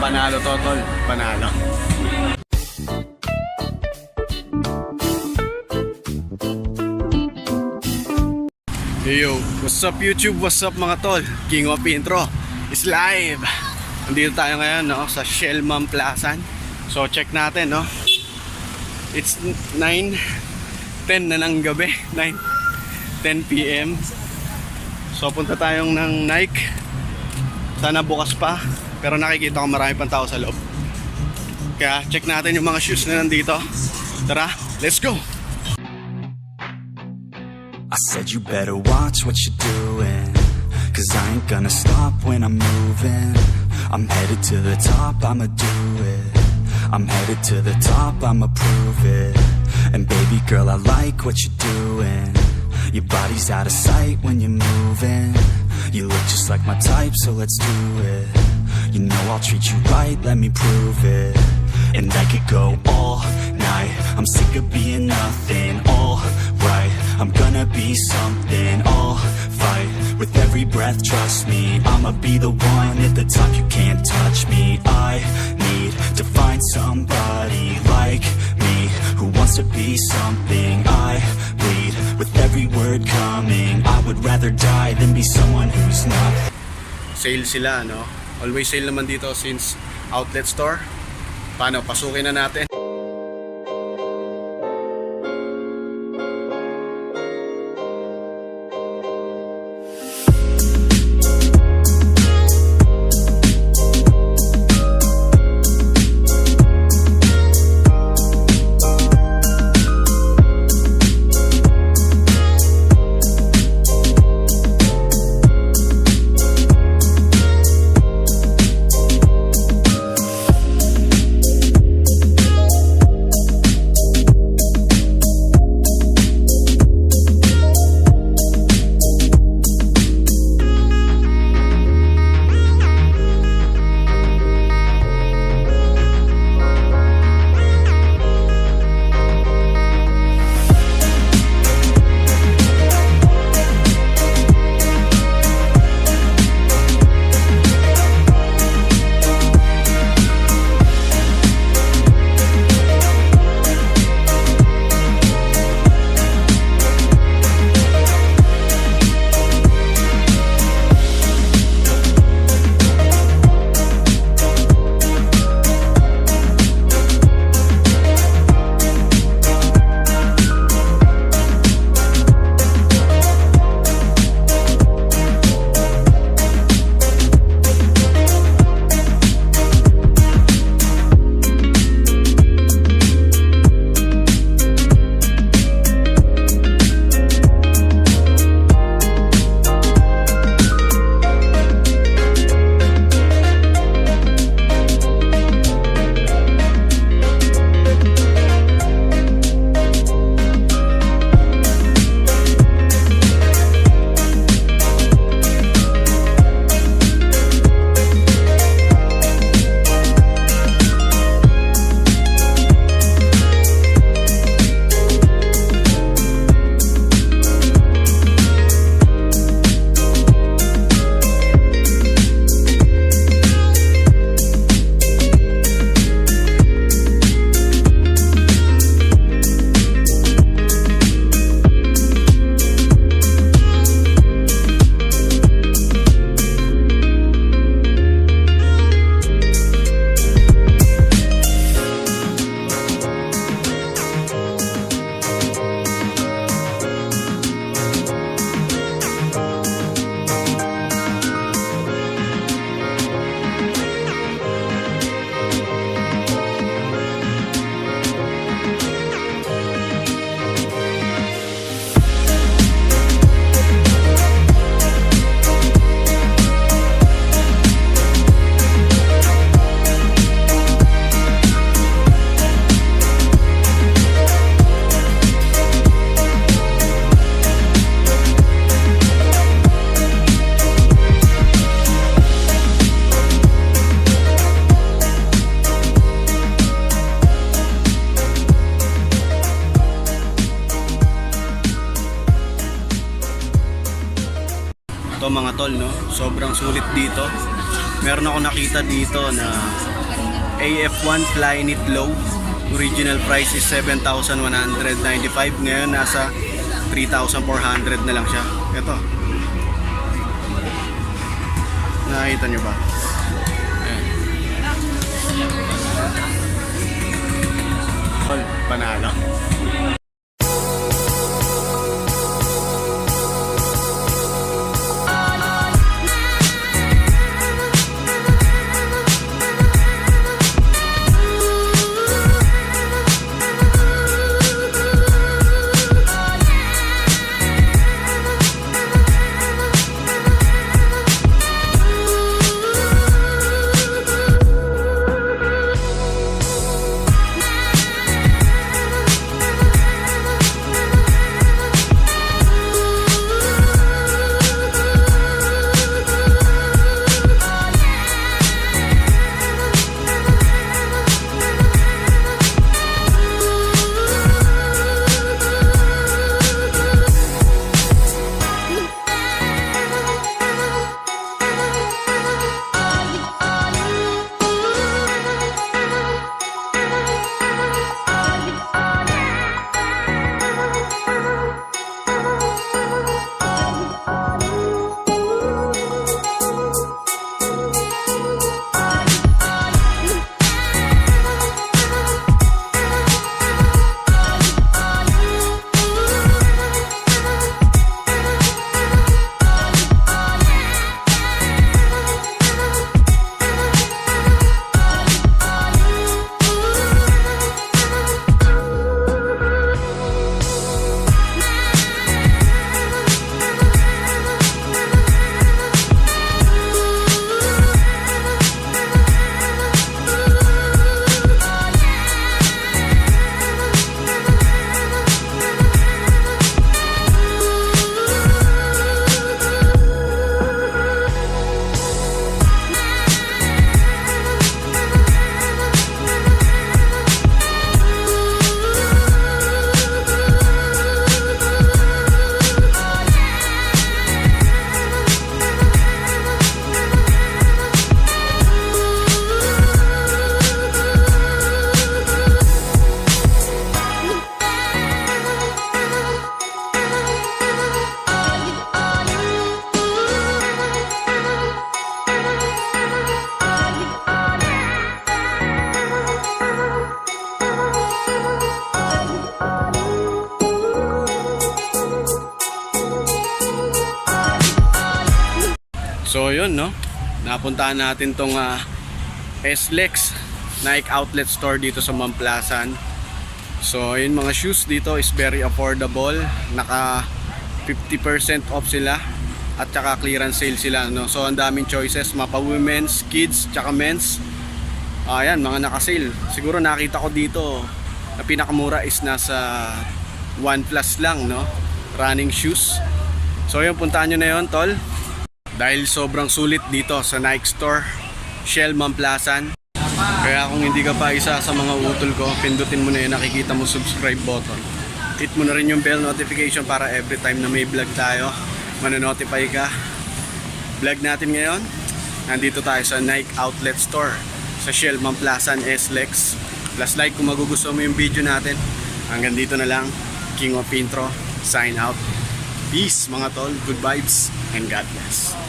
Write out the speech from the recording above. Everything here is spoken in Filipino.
Panalo to, tol. Panalo. Hey yo, what's up YouTube? What's up mga tol? King of Intro is live. Nandito tayo ngayon, no, sa Shellman Plaza. So check natin, no. It's 9:10 na ng gabi, 9:10 PM. So punta tayong ng Nike. Sana bukas pa, pero nakikita ko marami pang tao sa loob. Kaya check natin yung mga shoes na nandito. Tara, let's go! I said you better watch what you're doing, 'cause I ain't gonna stop when I'm moving. I'm headed to the top, I'ma do it. I'm headed to the top, I'ma prove it. And baby girl, I like what you're doing. Your body's out of sight when you're moving. You look just like my type, so let's do it. You know I'll treat you right, let me prove it. And I could go all night, I'm sick of being nothing. All right, I'm gonna be something. I'll fight with every breath, trust me. I'ma be the one at the top, you can't touch me. I need to find somebody like me, who wants to be something. I bleed with every word coming. I would rather die than be someone who's not. Sale sila, no? Always sale naman dito since outlet store. Paano, pasukin na natin. to mga tol, no? Sobrang sulit dito. Meron ako nakita dito na AF1 Flyknit Low. Original price is 7,195. Ngayon nasa 3,400 na lang siya. Ito. Nakita nyo ba? Ayan. Panalo. So yun, no, napuntahan natin tong SLEX Nike outlet store dito sa Mamplasan. So yun, mga shoes dito is very affordable. Naka 50% off sila at saka clearance sale sila, no? So ang daming choices, mapa women's, kids, tsaka men's. Ayan, mga naka-sale. Siguro nakita ko dito na pinakamura is nasa 1 plus lang, no? Running shoes. So yun, puntahan nyo na yun, tol. Dahil sobrang sulit dito sa Nike Store, Shell Mamplasan. Kaya kung hindi ka pa isa sa mga utol ko, pindutin mo na yung nakikita mo subscribe button. Hit mo na rin yung bell notification para every time na may vlog tayo, manonotify ka. Vlog natin ngayon, nandito tayo sa Nike Outlet Store sa Shell Mamplasan SLEX. Plus like kung magugustuhan mo yung video natin. Hanggang dito na lang. King of Intro, sign out. Peace mga tol, good vibes, and God bless.